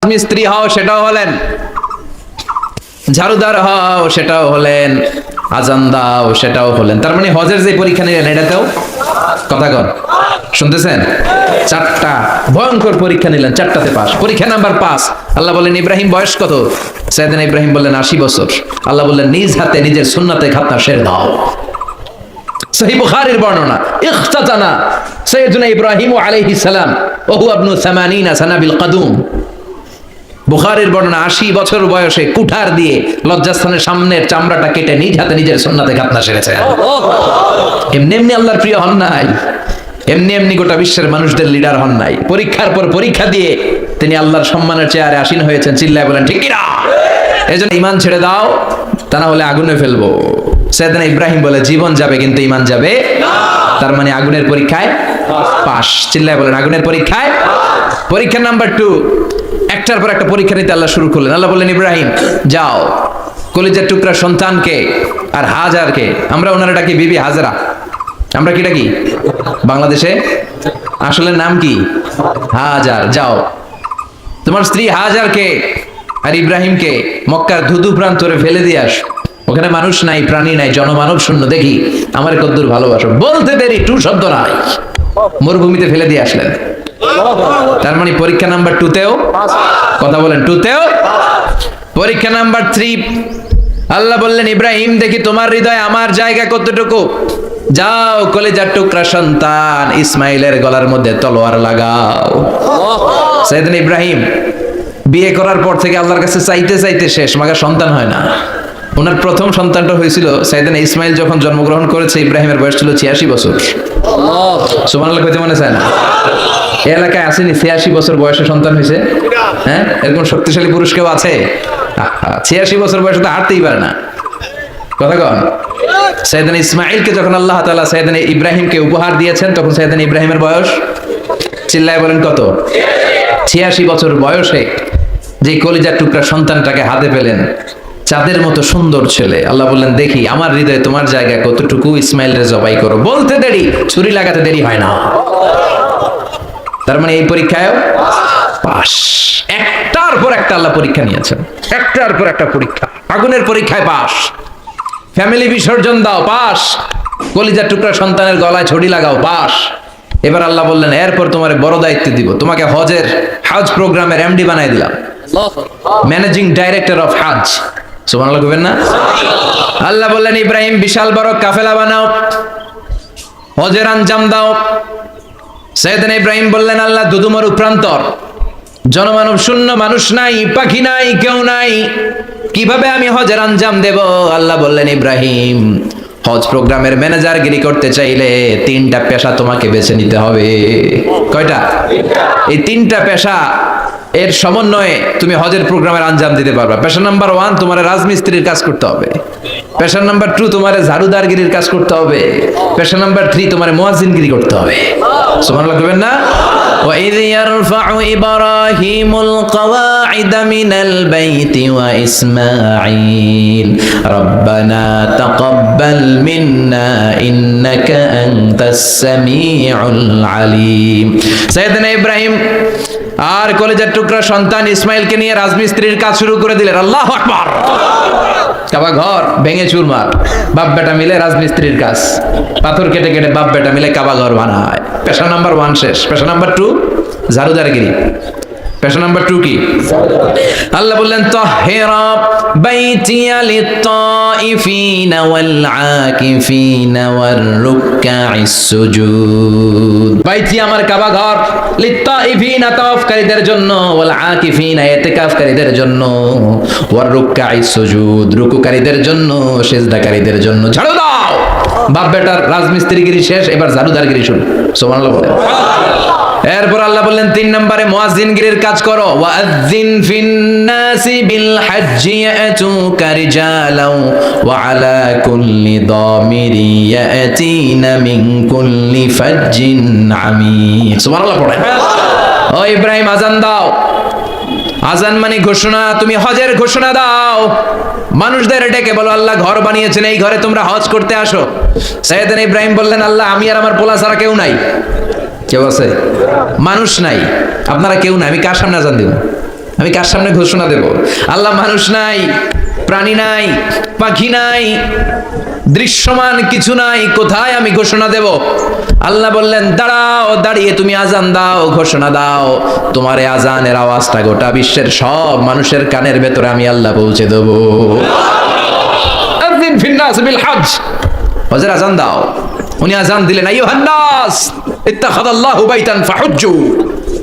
মিস্ত্রি হও সেটাও হলেন, ঝাড়ুদার হও সেটাও হলেন, আজান দাও সেটাও হলেন। তার মানে হজের যে পরীক্ষা নিলেন এটাতেও কথা কর, শুনতেছেন? চারটা ভয়ঙ্কর পরীক্ষা নিলেন, চারটাতে পাস। পরীক্ষা নাম্বার 5। আল্লাহ বললেন ইব্রাহিম বয়স কত? সাইয়েদনা ইব্রাহিম বললেন 80 বছর। আল্লাহ বললেন নিজ হাতে নিজের সুন্নাতে খাতনা সেরে দাও। সহিহ বুখারীর বর্ণনা, ইখতাতানা সাইয়েদনা ইব্রাহিম আলাইহিস সালাম ওয়া হুয়া ইবনু 80 সানা বিল কদুম। বুখারীর বর্ণনা, 80 বছর বয়সে কুঠার দিয়ে লজ্জাস্থানের সামনের চামড়াটা কেটে নিজ হাতে নিজের সুন্নাতে খাতনা সেরেছে। এমনি এমনি আল্লাহর প্রিয় হন নাই, এমনি এমনি গোটা বিশ্বের মানুষদের লিডার হন নাই। পরীক্ষার পর পরীক্ষা দিয়ে তিনি আল্লাহর সম্মানের চেয়ারে আসীন হয়েছেন। চিল্লায় বলেন ঠিক কি না? এজন্য ঈমান ছেড়ে দাও, তা না হলে আগুনে ফেলবো। সাইয়েদনা ইব্রাহিম বলে জীবন যাবে কিন্তু ঈমান যাবে না। তার মানে আগুনের পরীক্ষায় পাস। চিল্লায় বলেন আগুনের পরীক্ষায়। পরীক্ষা নাম্বার 2, একটার পর একটা পরীক্ষা নিতে আল্লাহ শুরু করলেন। আল্লাহ বললেন ইব্রাহিম যাও, কলিজার টুকরা সন্তানকে আর হাজারকে, আমরা ওনারা ডাকি বিবি হাজরা, আমরা কি ডাকি বাংলাদেশে? আসলে নাম কি? হাজার। যাও তোমার স্ত্রী হাজারকে আর ইব্রাহিমকে মক্কার ধুধু প্রান্তরে ফেলে দিয়ে আস। ওখানে মানুষ নাই, প্রাণী নাই, জনমানব শূন্য। দেখি আমার কদ্দুর ভালোবাসো। বলতে দেরি টু শব্দ নাই, মরুভূমিতে ফেলে দিয়ে আসলেন। তার মানে পরীক্ষা নাম্বার 2তেও কথা বলেন, 2তেও। পরীক্ষা নাম্বার 3, আল্লাহ বললেন ইব্রাহিম দেখি তোমার হৃদয়ে আমার জায়গা কতটুকু। যাও কলিজার টুকরা সন্তান ইসমাইলের গলার মধ্যে তলোয়ার লাগাও। সাইয়েদনা ইব্রাহিম বিয়ে করার পর থেকে আল্লাহর কাছে চাইতে চাইতে শেষ, মাগা সন্তান হয় না। ওনার প্রথম সন্তানটা হয়েছিল সাইয়েদনা ইসমাইল যখন জন্মগ্রহণ করেছে। ইব্রাহিমের বয়স ছিল 86 বছর। সুবহানাল্লাহ কইতে মনে চায় না? এই এলাকায় আসেনি 86 বছর বয়সে সন্তান হয়েছে? হ্যাঁ, এরকম শক্তিশালী পুরুষ কেউ আছে? 86 বছর বয়সে তো হাঁটতেই পারে না। কথা কন। সাইয়েদনা ইসমাইলকে যখন আল্লাহ তাআলা সাইয়েদনা ইব্রাহিমকে উপহার দিয়েছেন তখন সাইয়েদনা ইব্রাহিমের বয়স, চিল্লায় বলেন কত? 86 বছর বয়সে যে কলিজার টুকরা সন্তানটাকে হাতে পেলেন, চাঁদের মতো সুন্দর ছেলে। আল্লাহ বললেন দেখি আমার হৃদয়ে তোমার জায়গা কতটুকু, ইসমাইলরে জবাই করো। বলতে দেরি, ছুরি লাগাতে দেরি হয় না। তার মানে এই পরীক্ষায় পাস। একটার পর একটা আল্লাহ পরীক্ষা নিয়েছেন, একটার পর একটা পরীক্ষা। আগুনের পরীক্ষায় পাস, ফ্যামিলি বিসর্জন দাও পাস, কলিজার টুকরা সন্তানের গলায় ছড়ি লাগাও পাস। এবার আল্লাহ বললেন এরপর তোমার বড় দায়িত্ব দিব, তোমাকে হজ প্রোগ্রামের এমডি বানাই দিলাম, ম্যানেজিং ডাইরেক্টর অফ হজ। সুবহানাল্লাহ কইবেন না? আল্লাহ বললেন ইব্রাহিম বিশাল বড় কাফেলা বানাও, হজের আঞ্জাম দাও। সাইয়েদনা ইব্রাহিম বললেন আল্লাহ দুদুমরু প্রান্তর, জনমানব শূন্য, মানুষ নাই, পাখি নাই, কেউ নাই, কিভাবে আমি হজের আঞ্জাম দেব? আল্লাহ বললেন ইব্রাহিম হজ প্রোগ্রামের ম্যানেজারগিরি করতে চাইলে 3টা পেশা তোমাকে বেছে নিতে হবে। কয়টা? এই 3টা পেশা এর সমন্বয়ে তুমি হজের প্রোগ্রামের আঞ্জাম দিতে পারবে। পেশা নাম্বার 1 তোমার রাজমিস্ত্রির কাজ করতে হবে। পেশা নাম্বার 2 তোমার ঝাড়ুদারগিরির কাজ করতে হবে। পেশা নাম্বার 3 তোমার মুয়াজ্জিনগিরি করতে হবে। সুবহানাল্লাহ কইবেন না? وَإِذْ يَرْفَعُ إِبْرَاهِيمُ الْقَوَاعِدَ مِنَ الْبَيْتِ وَإِسْمَاعِيلُ رَبَّنَا تَقَبَّلْ مِنَّا إِنَّكَ أَنْتَ السَّمِيعُ الْعَلِيمُ। সাইয়েদনা ইব্রাহিম আর কলিজার টুকরা সন্তান ইসমাইলকে নিয়ে রাজমিস্ত্রির কাজ শুরু করে দিলেন। আল্লাহু আকবার। কাবা ঘর ভেঙে চুরমার, বাপ বেটা মিলে রাজমিস্ত্রির কাজ, পাথর কেটে কেটে বাপ বেটা মিলে কাবা ঘর বানায়। পেশা নাম্বার 1 শেষ। পেশা নাম্বার 2 ঝাড়ুদারগিরি। পেশা নাম্বার 2 কি? আল্লাহ বললেন তাহিরা বাইতিয়া লিত-তাইফিনা ওয়াল আকিফিনা ওয়ার রুকআইস সুজুদ। বাইতি আমার কাবা ঘর, লিত-তাইফিনা তাওয়াফকারীদের জন্য, ওয়াল আকিফিনা ইতিকাফকারীদের জন্য, ওয়ার রুকআইস সুজুদ রুকুকারীদের জন্য, সিজদাকারীদের জন্য। ঝাড়ু দাও। বাপ বেটার রাজমিস্ত্রিগিরি শেষ, এবার ঝাড়ুদারগিরি শুরু। সুবহানাল্লাহ বলেন। এরপর আল্লাহ বললেন 3 নম্বরে মুয়াজ্জিনগিরির কাজ করো। ওয়াজ্জিন ফিন-নাসি বিল হাজ্জি ইয়াতুকা রিজালাও ওয়া আলা কুল্লি দামিরি ইয়াতিনা মিন কুল্লি ফাজ্জিন আমিক। সুবহানাল্লাহ পড়েন। ও ইব্রাহিম আযান দাও। আযান মানে ঘোষণা, তুমি হজের ঘোষণা দাও। মানুষদের ডেকে বলো আল্লাহ ঘর বানিয়েছেন, এই ঘরে তোমরা হজ করতে আসো। সাইয়েদনা ইব্রাহিম বললেন আল্লাহ আমি আর আমার পোলা ছাড়া কেউ নাই। কেউ আছে? মানুষ নাই, আপনারা কেউ নাই, আমি কার সামনে আযান দিব? আমি কার সামনে ঘোষণা দেব? আল্লাহ মানুষ নাই, প্রাণী নাই, পাখি নাই, দৃশ্যমান কিছু নাই, কোথায় আমি ঘোষণা দেব? আল্লাহ বললেন দাঁড়াও, দাঁড়িয়ে তুমি আজান দাও, ঘোষণা দাও। তোমার এই আজানের আওয়াজটা গোটা বিশ্বের সব মানুষের কানের ভেতরে আমি আল্লাহ পৌঁছে দেবো। আযিন ফিন্নাস বিল হজ, হজের আজান দাও। উনি আজান দিলেন, আইয়ুহান নাস ইত্তাখাযাল্লাহু বাইতান ফাহুজ্জু।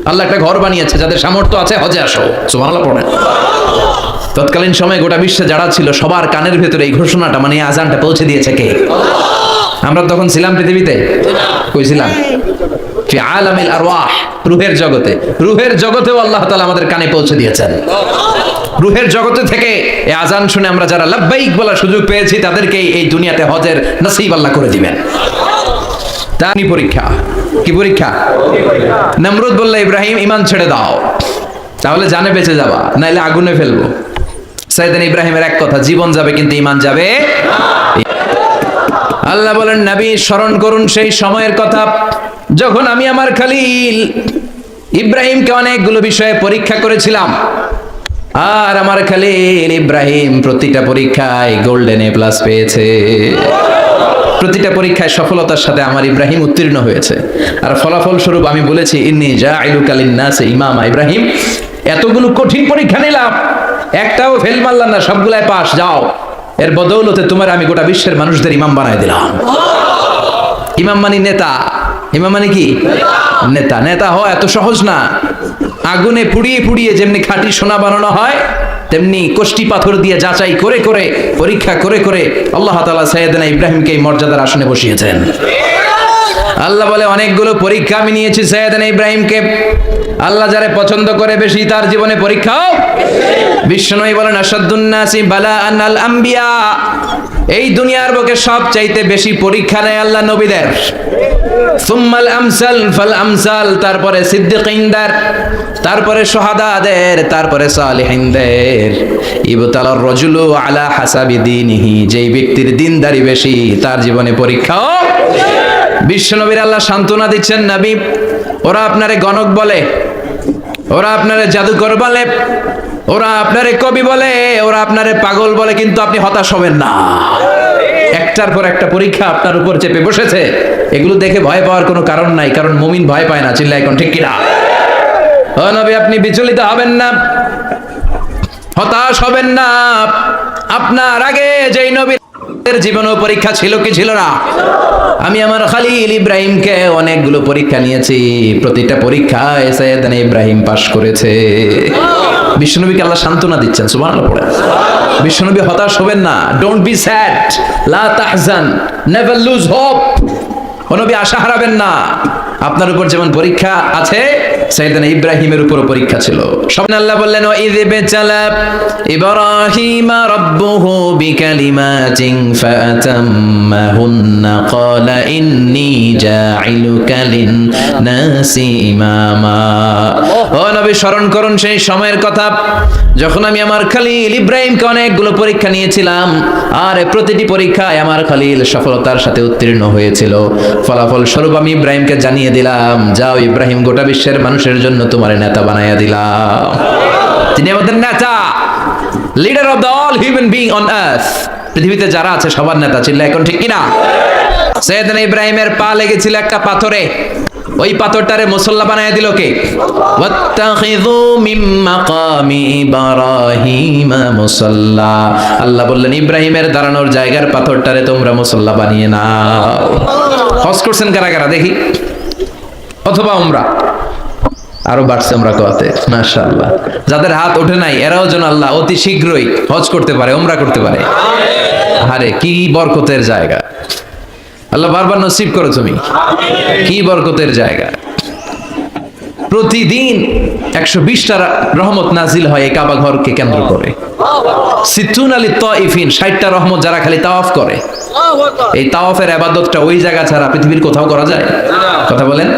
আল্লাহ একটা ঘর বানিয়েছে, যাদের সামর্থ্য আছে হজে আসো। সুবহানাল্লাহ পড়েন। তৎকালীন সময়ে গোটা বিশ্বে যারা ছিল সবার কানের ভেতরে এই ঘোষণাটা, মানে আজানটা পৌঁছে দিয়েছে কে? আমরা তখন ছিলাম পৃথিবীতে? কই ছিলাম? ফি আলামিল আরওয়াহ, রূহের জগতে। রূহের জগতেও আল্লাহ তাআলা আমাদের কানে পৌঁছে দিয়েছেন। রূহের জগতে থেকে এই আজান শুনে আমরা যারা লাব্বাইক বলার সুযোগ পেয়েছি, তাদেরকে এই দুনিয়াতে হজের নসিব আল্লাহ করে দিবেন। তানি পরীক্ষা। কি পরীক্ষা? নমরুদ বলল, ইব্রাহিম ঈমান ছেড়ে দাও, তাহলে জানে বেঁচে যাবা, নাইলে আগুনে ফেলবো। সাইয়েদনা ইব্রাহিমের এক কথা, জীবন যাবে কিন্তু ঈমান যাবে না। আল্লাহ বলেন, নবী স্মরণ করুন সেই সময়ের কথা যখন আমি আমার খলিল ইব্রাহিমকে অনেকগুলো বিষয়ে পরীক্ষা করেছিলাম, আর আমার খলিল ইব্রাহিম প্রতিটা পরীক্ষায় গোল্ডেন এ প্লাস পেয়েছে। প্রতিটা পরীক্ষায় সফলতার সাথে আমার ইব্রাহিম উত্তীর্ণ হয়েছে। আর ফলাফল স্বরূপ আমি বলেছি, ইন্নী জাইলুকা লিন-নাসি ইমামা। ইব্রাহিম, এতগুলো কঠিন পরীক্ষা নিলাম, একটাও ফেল মারলাম না, সবগুলাই পাস। যাও, এর বদৌলতে তোমার আমি গোটা বিশ্বের মানুষদের ইমাম বানায় দিলাম। ইমাম মানে নেতা। ইমাম মানে কি? নেতা। নেতা হওয়া এত সহজ না। আগুনে পুড়িয়ে পুড়িয়ে যেমনি খাঁটি সোনা বানানো হয়, তেমনি কষ্টি পাথর দিয়ে যাচাই করে করে, পরীক্ষা করে করে আল্লাহ তাআলা সাইয়েদনা ইব্রাহিমকে এই মর্যাদার আসনে বসিয়েছেন। আল্লাহ বলে, অনেকগুলো পরীক্ষা আমি নিয়েছি সাইয়েদনা ইব্রাহিমকে। আল্লাহ যারে পছন্দ করে বেশি, তার জীবনে পরীক্ষাও। বিশ্বনবী বলেন, আশাদ্দুন নাসি বালাআন আল আম্বিয়া। এই দুনিয়ার বুকে সবচাইতে বেশি পরীক্ষা নেয় আল্লাহ নবীদের। সুম্মাল আমসাল ফাল আমসাল, তারপরে সিদ্দিকিনদের, তারপরে শুহাদাদের, তারপরে সালিহিনদের। ইবতালার রাজুলু আলা হাসাবি দীনিহি, যেই ব্যক্তির দিনদারি বেশি, তার জীবনে পরীক্ষাও। বিশ্বনবীর আল্লাহ সান্ত্বনা দিচ্ছেন, নবী ওরা আপনারে গণক বলে, ওরা আপনারে জাদুকর বলে, ওরা আপনারে কবি বলে, ওরা আপনারে পাগল বলে, কিন্তু আপনি হতাশ হবেন না। একটার পর একটা পরীক্ষা আপনার উপর চেপে বসেছে, এগুলো দেখে ভয় পাওয়ার কোনো কারণ নাই, কারণ মুমিন ভয় পায় না। চিল্লায় এখন ঠিক কিনা? ও নবী, আপনি বিচলিত হবেন না, হতাশ হবেন না। আপনার আগে যেই নবীর জীবনেও পরীক্ষা ছিল কি ছিল না? আমি আমার খলিল ইব্রাহিমকে অনেকগুলো পরীক্ষা নিয়েছি, প্রতিটা পরীক্ষায় সাইয়েদনা ইব্রাহিম পাশ করেছে। বিশ্বনবীকে আল্লাহ সান্ত্বনা দিচ্ছেন। সুবহানাল্লাহ পড়ে। বিশ্বনবী হতাশ হবেন না। ডোন্ট বি স্যাড, লা তাহজান, নেভার লুজ হোপ। ও নবী, আশা হারাবেন না। আপনার উপর যেমন পরীক্ষা আছে, সাইয়েদনা ইব্রাহিমের উপরও পরীক্ষা ছিল। সব আল্লাহ বললেন, ওয়া ইয বিতালা ইব্রাহিম রাব্বুহু বিকালিমাতিন ফাআতাম্মাহুন্না ক্বালা ইন্নী জাইলুকা লিন-নাসি ইমামা। ও নবী, স্মরণ করুন সেই সময়ের কথা যখন আমি আমার খলিল ইব্রাহিমকে অনেকগুলো পরীক্ষা নিয়েছিলাম, আর প্রতিটি পরীক্ষায় আমার খলিল সফলতার সাথে উত্তীর্ণ হয়েছিল। ফলাফল স্বরূপ আমি ইব্রাহিমকে জানিয়ে দিলাম, যাও ইব্রাহিম, গোটা বিশ্বের মানুষের জন্য তোমার নেতা বানাইয়া দিলাম। তিনি আমাদের নেতা, leader of the all human being on earth. পৃথিবীতে যারা আছে সবার নেতা। চিল্লায় এখন ঠিক কিনা? সাইয়েদনা ইব্রাহিমের পা লেগেছিল একটা পাথরে, ওই পাথরটারে মুসল্লা বানায় দিল কে? ওয়াত্তাখিযু মিন মাকামি ইব্রাহিম মুসাল্লা। আল্লাহ বললেন, ইব্রাহিমের দাঁড়ানোর জায়গার পাথরটারে তোমরা মুসল্লা বানিয়ে নাও। হজ করছেন কারা কারা দেখি? অথবা উমরা? আরো বাড়ছে উমরা করতে, মাশাআল্লাহ। যাদের হাত ওঠে নাই, এরাও যেন আল্লাহ অতি শীঘ্রই হজ করতে পারে, উমরা করতে পারে। আরে কি বরকতের জায়গা! আল্লাহ বারবার নসিব করো তুমি। কি বরকতের জায়গা! প্রতিদিন 120টা রহমত নাজিল হয় এই কাবা ঘরকে কেন্দ্র করে। সিত্তুন আলী তাইফিন, 60টা রহমত যারা খালি তাওয়াফ করে। এই তাওয়াফের ইবাদতটা ওই জায়গা ছাড়া পৃথিবীর কোথাও করা যায়? কথা বলেন।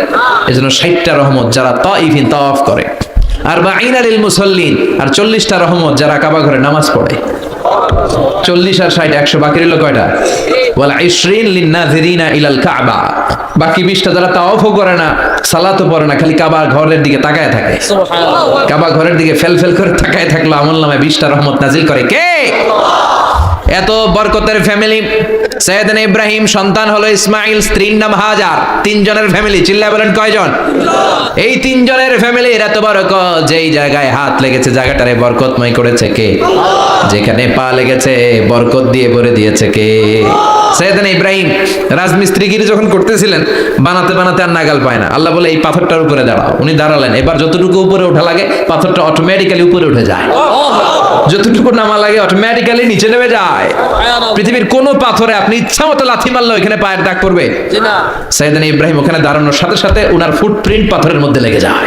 এজন্য 60টা রহমত যারা তাইফিন তাওয়াফ করে, আর বাঈনা লিল মুসাল্লিন, আর 40টা রহমত যারা কাবা ঘরে নামাজ পড়ে। 40 আর 60 100, বাকি রইল কয়টা? ওয়াল 20 লিন নাযিরিনা ইলাল কাবা। বাকি 20টা যারা তাওয়াফও করে না, সালাতও পড়ে না, খালি কাবা ঘরের দিকে তাকায় থাকে, কাবা ঘরের দিকে ফেল ফেল করে তাকায় থাকলো, আমলনামায় 20টা রহমত নাজিল করে কে? এত বরকতের ফ্যামিলি। সাইয়েদনা ইব্রাহিম সন্তান হলো ইসমাইল, স্ত্রীর নাম হাজার। 3 জনের ফ্যামিলি, চিল্লায় বলেন কয়জন? এই 3 জনের ফ্যামিলির এত বরকত, যেই জায়গায় হাত লেগেছে জায়গাটারে বরকতময় করেছে কে? যেখানে পা লেগেছে বরকত দিয়ে ভরে দিয়েছে কে? সাইয়েদনা ইব্রাহিম রাজমিস্ত্রিগিরি যখন করতেছিলেন, বানাতে বানাতে আর নাগাল পায় না, আল্লাহ বলে এই পাথরটার উপরে দাঁড়াও। উনি দাঁড়ালেন, এবার যতটুকু উপরে ওঠা লাগে পাথরটা অটোমেটিক্যালি উপরে উঠে যায়, যতটুকু নামা লাগে অটোমেটিক্যালি নিচে নেমে যায়। পৃথিবীর কোন পাথরে আপনি ইচ্ছা মতো লাথি মারলে ওখানে পায়ের দাগ পড়বে না। সাইয়েদনা ইব্রাহিম ওখানে দাঁড়ানোর সাথে সাথে ওনার ফুটপ্রিন্ট পাথরের মধ্যে লেগে যায়।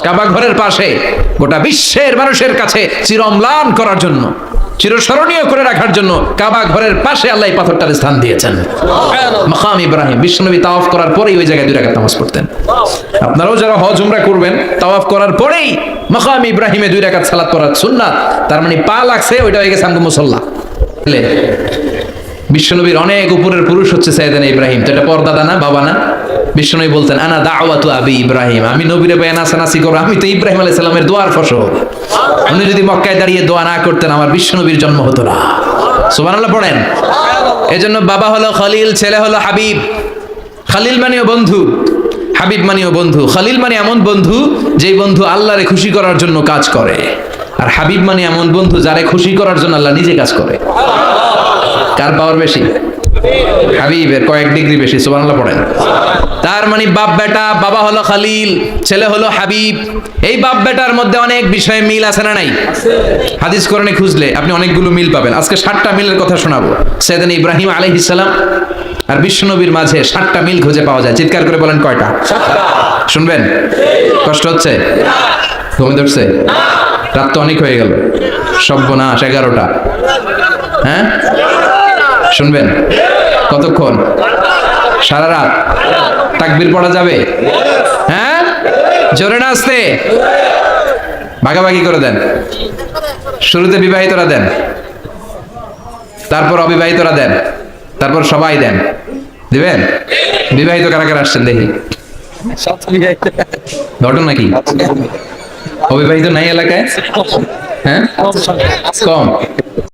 কাবা ঘরের পাশে গোটা বিশ্বের মানুষের কাছে চিরম্লান করার জন্য, চিরস্মরণীয় করে রাখার জন্য কাবা ঘরের পাশে আল্লাহ এই পাথরটার স্থান দিয়েছেন। মাকাম ইব্রাহিম। বিশ্বনবী তাওয়াফ করার পরেই ওই জায়গায় 2 রাকাত নামাজ পড়তেন। আপনারাও যারা হজ উমরা করবেন, তাওয়াফ করার পরেই মাকাম ইব্রাহিমে 2 রাকাত সালাত পড়া সুন্নাত। তার মানে পা লাগছে, ওইটা হয়ে গেছে আমগো মুসাল্লা। বিশ্বনবীর অনেক উপরের পুরুষ হচ্ছে সাইয়েদনা ইব্রাহিম, তো এটা পর্দাদা না, বাবা না? বিশ্বনবী বলতেন আনা দাওয়াতু আবি ইব্রাহিম, আমি নবীরে বয়ান আসানাসি করব, আমি তো ইব্রাহিম আলাইহিস সালামের দোয়ার ফসল। উনি যদি মক্কায় দাঁড়িয়ে দোয়া না করতেন, আমার বিশ্বনবীর জন্ম হতো না। সুবহানাল্লাহ পড়েন। এজন্য বাবা হলো খলিল, ছেলে হলো হাবিব। খলিল মানেও বন্ধু, হাবিব মানেও বন্ধু। খলিল মানে এমন বন্ধু যেই বন্ধু আল্লাহরে খুশি করার জন্য কাজ করে, আর হাবিব মানে এমন বন্ধু যারে খুশি করার জন্য আল্লাহ নিজে কাজ করে। কার পাওয়ার বেশি? হাবিবের কয়েক ডিগ্রি বেশি। সুবহানাল্লাহ পড়েন। তার মানে বাপ বেটা, বাবা হলো খলিল, ছেলে হলো হাবিব। এই বাপ বেটার মধ্যে অনেক বিষয়ে মিল আছে না নাই? হাদিস কোরআনে খুঁজলে আপনি অনেকগুলো মিল পাবেন। আজকে 7টা মিলের কথা শোনাবো। সাইয়েদনা ইব্রাহিম আলাইহিস সালাম আর বিশ্বনবীর মাঝে 7টা মিল খুঁজে পাওয়া যায়। চিৎকার করে বলেন কয়টা? 7টা। শুনবেন? কষ্ট হচ্ছে? ঘুম ধরছে? রাত তো অনেক হয়ে গেল, সর্বনাশ 11টা। হ্যাঁ শুনবেন? কতক্ষণ? সারা রাত? তাকবীর পড়া যাবে? হ্যাঁ জোরে না আসতে? ভাগাভাগি করে দেন। শুরুতে বিবাহিতরা দেন, তারপর অবিবাহিতরা দেন, তারপর সবাই দেন। দিবেন? বিবাহিত কারা কারা আসছেন দেখি? ঘটনা কি? অবিবাহিত নাই এলাকায়? হ্যাঁ কম।